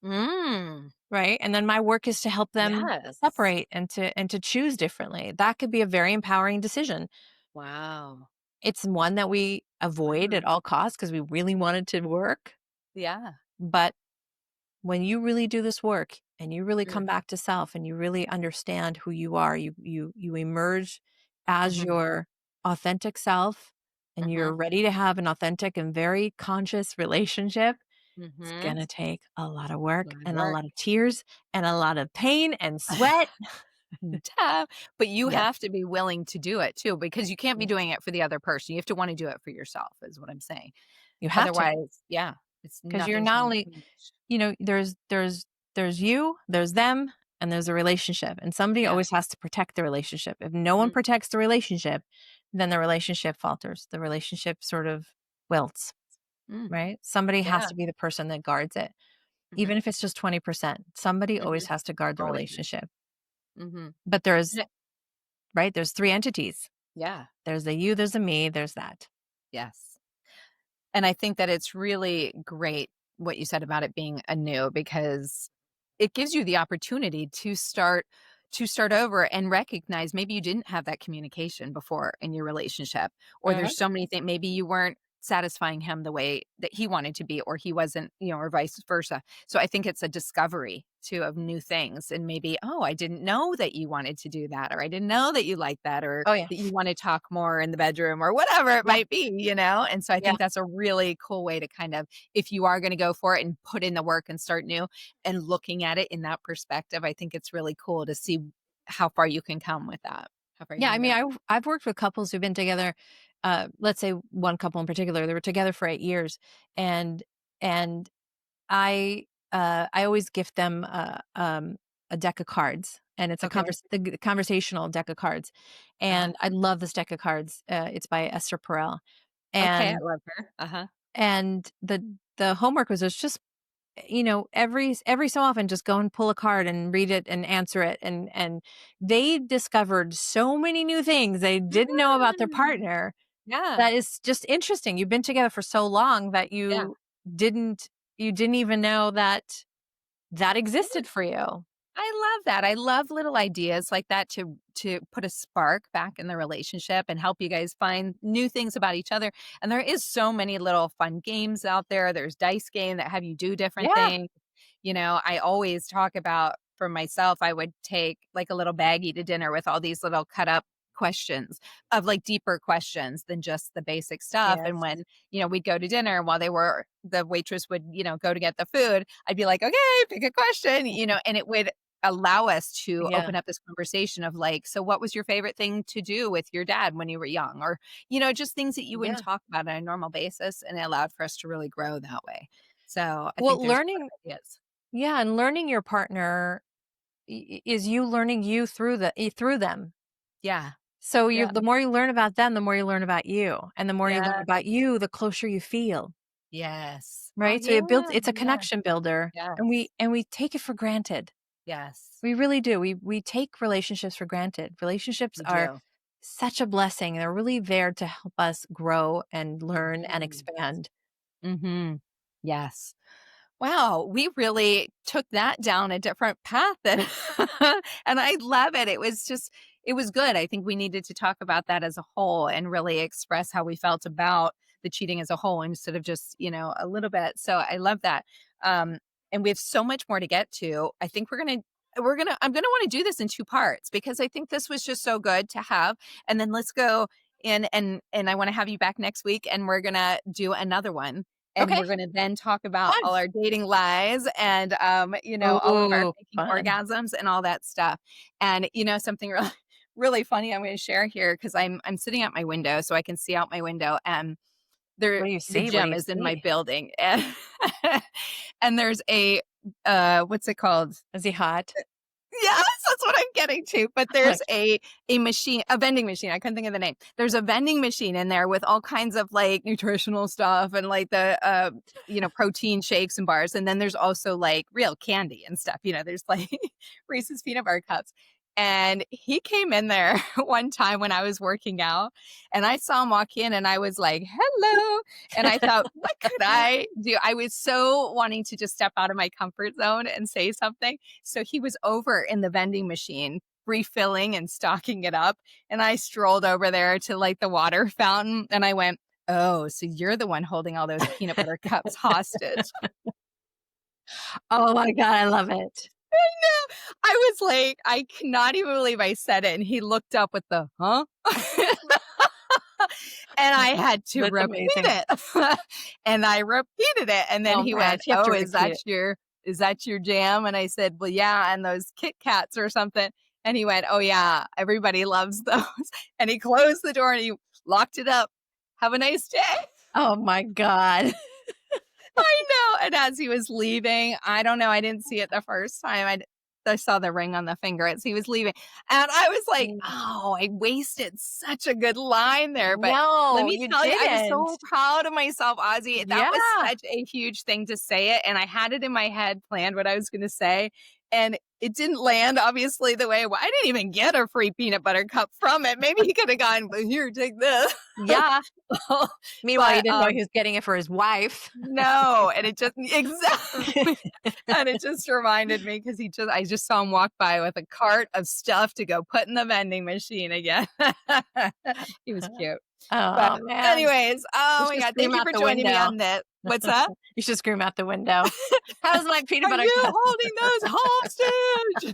Mm. Right. And then my work is to help them Yes. separate and to choose differently. That could be a very empowering decision. Wow. It's one that we avoid Wow. at all costs because we really want it to work. Yeah. But when you really do this work and you really come Mm. back to self and you really understand who you are, you emerge as Mhm. your authentic self and you're Mhm. ready to have an authentic and very conscious relationship. It's Mhm. gonna take a lot of work Lot of and a work. lot of tears and a lot of pain and sweat. Duh. But you Yes, have to be willing to do it too, because you can't be yes. doing it for the other person. You have to wanna do it for yourself is what I'm saying. You have to, Otherwise, yeah, it's because you're nothing's not gonna only, change. there's you, there's them, and there's a relationship, and somebody Yeah. always has to protect the relationship. If no one Mm. protects the relationship, then the relationship falters. The relationship sort of wilts, Mm. right? Somebody has Yeah. to be the person that guards it. Mhm. Even if it's just 20%, somebody always Mhm. has to guard the Always. relationship. Mhm. But there's 3 entities. Yeah. There's the you, there's a me, there's that. Yes. And I think that it's really great what you said about it being anew, because it gives you the opportunity to start over and recognize maybe you didn't have that communication before in your relationship, or Mhm. there's so many things maybe you weren't satisfying him the way that he wanted to be, or he wasn't, or vice versa. So I think it's a discovery too of new things, and maybe, oh, I didn't know that you wanted to do that, or I didn't know that you liked that, or Oh, yeah. that you want to talk more in the bedroom, or whatever it Yeah, might be. And so I yeah. think that's a really cool way to kind of, if you are going to go for it and put in the work and start new and looking at it in that perspective, I think it's really cool to see how far you can come with that. How far you Yeah, I can mean, go. I've worked with couples who've been together, let's say one couple in particular, they were together for 8 years, and and I always gift them a deck of cards, and it's a Okay. conversational deck of cards, Uh-huh. and I love this deck of cards. It's by Esther Perel, Okay. I and love her. Uh-huh. the homework was just every so often just go and pull a card and read it and answer it, and they discovered so many new things they didn't know about their Mm. partner. Yeah. That is just interesting. You've been together for so long that Yeah. didn't you didn't even know that that existed for you. I love that. I love little ideas like that to put a spark back in the relationship and help you guys find new things about each other. And there is so many little fun games out there. There's dice game that have you do different Yeah. things. I always talk about, for myself, I would take like a little baggie to dinner with all these little cut up questions, of like deeper questions than just the basic stuff. And Yes. when, we'd go to dinner, and while the waitress would, go to get the food, I'd be like, okay, pick a question, and it would allow us to Yeah. open up this conversation of like, so what was your favorite thing to do with your dad when you were young? Or, just things that you wouldn't Yeah. talk about on a normal basis. And it allowed for us to really grow that way. So I think Well, there's a lot learning of ideas. yeah, and learning your partner is you learning you through them. Yeah. So you Yeah. the more you learn about them, the more you learn about you, and the more you learn Yeah. about you, the closer you feel. Yes. Oh, Right? So yeah. it's a Yeah. connection builder, and Yes. we take it for granted. Yes. We really do. We take relationships for granted. Relationships We are do. such a blessing. They're really there to help us grow and learn and Mhm. expand. Mhm. Yes. Wow, we really took that down a different path than and I love it. It was good. I think we needed to talk about that as a whole and really express how we felt about the cheating as a whole, instead of just, a little bit. So I love that. Um, and we have so much more to get to. I think I'm gonna want to do this in two parts, because I think this was just so good to have. And then let's go in, and I want to have you back next week, and we're gonna do another one, and Okay, we're gonna then talk about fun. all our dating lies, and, all of our Oh, faking fun. orgasms and all that stuff. And, something really really funny I'm gonna share here, because I'm sitting at my window so I can see out my window, and What there do you the see? What do gym you is in my see? building, and and there's what's it called? Is he hot? Yes, that's what I'm getting to, but there's Like, a vending machine, I couldn't think of the name. There's a vending machine in there with all kinds of, like, nutritional stuff, and, like, the, protein shakes and bars, and then there's also, like, real candy and stuff, there's, like, Reese's peanut butter cups, And he came in there one time when I was working out, and I saw him walk in, and I was like, hello. And I thought, what could I do? I was so wanting to just step out of my comfort zone and say something. So he was over in the vending machine refilling and stocking it up. And I strolled over there to like the water fountain, and I went, oh, so you're the one holding all those peanut butter cups hostage. Oh my God, I love it. I was like, I cannot even believe I said it. And he looked up with the, huh? And I had to That's repeat amazing. it. And I repeated it. And then Oh he my went, gosh, you have to oh, repeat is that your jam? And I said, well, yeah, and those Kit Kats or something. And he went, oh yeah, everybody loves those. And he closed the door and he locked it up. Have a nice day. Oh my God. I know. And as he was leaving, I don't know, I didn't see it the first time. I saw the ring on the finger as he was leaving. And I was like, oh, I wasted such a good line there. But let No, me you tell you, I was didn't. so proud of myself, Ozzie. That was Yeah. such a huge thing to say it. And I had it in my head planned what I was going to say. And it didn't land, obviously, the way I didn't even get a free peanut butter cup from it. Maybe he could have gone, but here, take this. Yeah. Meanwhile, you But didn't know he was getting it for his wife. no, and it just exactly, and it just reminded me because I just saw him walk by with a cart of stuff to go put in the vending machine again. He was cute. Oh But man. anyways, You oh my should God, scream thank you out for the joining me window. on that. What's that? You should scream out the window. How's my peanut Are butter you cup? holding those hostage?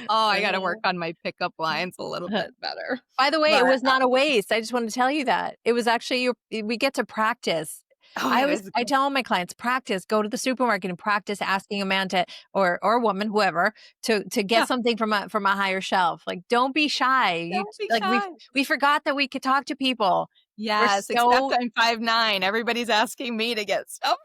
Oh, I got to work on my pickup lines a little bit better. By the way, it But was not a waste. I just want to tell you that. It was actually we get to practice. oh, it was I tell all my clients, practice, go to the supermarket and practice asking a man to or a woman, whoever, to get yeah. something from a higher shelf. Like don't be shy. You Don't be like shy. we forgot that we could talk to people. We're Yes, except so I'm 5'9". Everybody's asking me to get stuff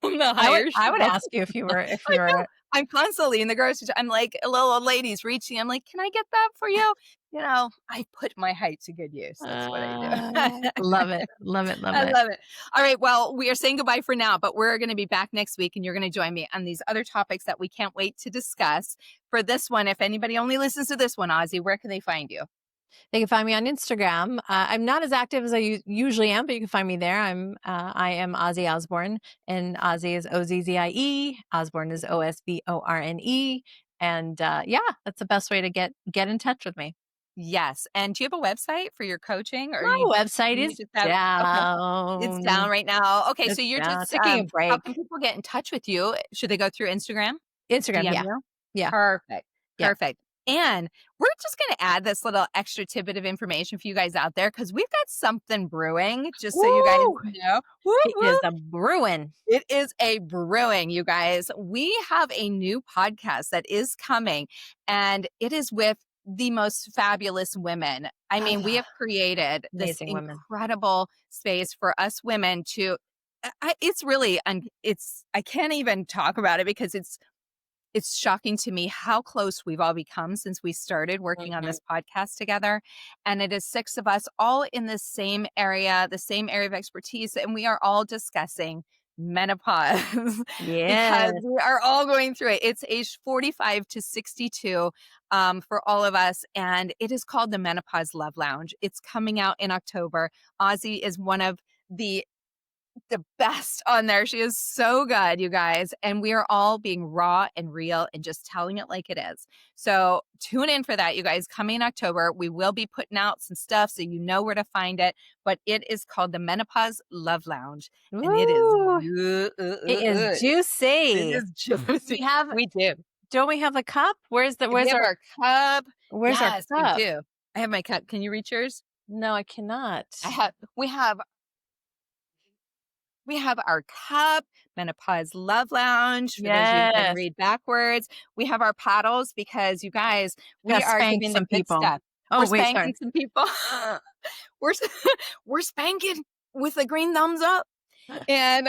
from the higher I would shelf. ask you if you were I know. I'm constantly in the grocery store. I'm like a little old lady's reaching. I'm like, can I get that for you? You know, I put my height to good use. That's what I do. love it. Love it. Love I it. love it. All right. Well, we are saying goodbye for now, but we're going to be back next week and you're going to join me on these other topics that we can't wait to discuss. For this one, if anybody only listens to this one, Ozzie, where can they find you? They can find me on Instagram. I'm not as active as I usually am, but you can find me there. I am Ozzie Osborne, and Ozzie is Ozzie. Osborne is Osborne. And yeah, that's the best way to get in touch with me. Yes. And do you have a website for your coaching or My website you is just have, okay. It's down. down right now. Okay, so It's you're down. just Taking a how break. can people get in touch with you? Should they go through Instagram? Instagram. DM Yeah. you? Yeah. Perfect. Yeah. Perfect. And we're just going to add this little extra tidbit of information for you guys out there because we've got something brewing, just so you guys Woo! know. Woo, It woo. is a brewing. It is a brewing, you guys. We have a new podcast that is coming, and it is with the most fabulous women. I mean, we have created this Amazing women. incredible space for us women to. It's really, I can't even talk about it because it's shocking to me how close we've all become since we started working on this podcast together. And it is 6 of us all in the same area of expertise. And we are all discussing menopause Yes. because we are all going through it. It's age 45 to 62 for all of us. And it is called the Menopause Love Lounge. It's coming out in October. Ozzie is one of the best on there. She is so good, you guys. And we are all being raw and real and just telling it like it is. So tune in for that, you guys. Coming in October, we will be putting out some stuff so you know where to find it. But it is called the Menopause Love Lounge. And it is It is juicy. It is juicy. We do. Don't we have a cup? Where's We have our cup. Where's Yes, our cup? we do. I have my cup. Can you reach yours? No, I cannot. We have our cup, Menopause Love Lounge, for those of you who can Yes. read backwards. We have our paddles because you guys, we Gotta are spank giving the some good people. stuff. Oh, We're wait, spanking sorry. some people. we're we're spanking with the green thumbs up. And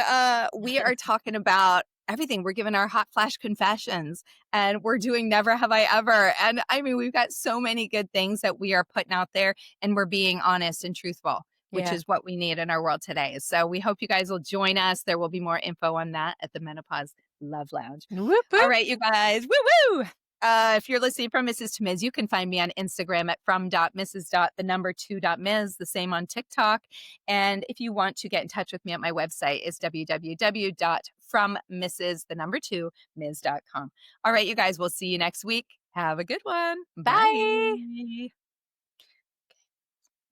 we are talking about everything. We're giving our hot flash confessions and we're doing never have I ever. And I mean, we've got so many good things that we are putting out there and we're being honest and truthful, which is what we need in our world today. So we hope you guys will join us. There will be more info on that at the Menopause Love Lounge. Whoop, whoop. All right, you guys. Woo woo. If you're listening from Mrs. to Ms., you can find me on Instagram at from.mrs.2.ms, the same on TikTok. And if you want to get in touch with me at my website, it's www.frommrs2ms.com. All right, you guys, we'll see you next week. Have a good one. Bye. Bye.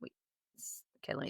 Wait. Okay, let me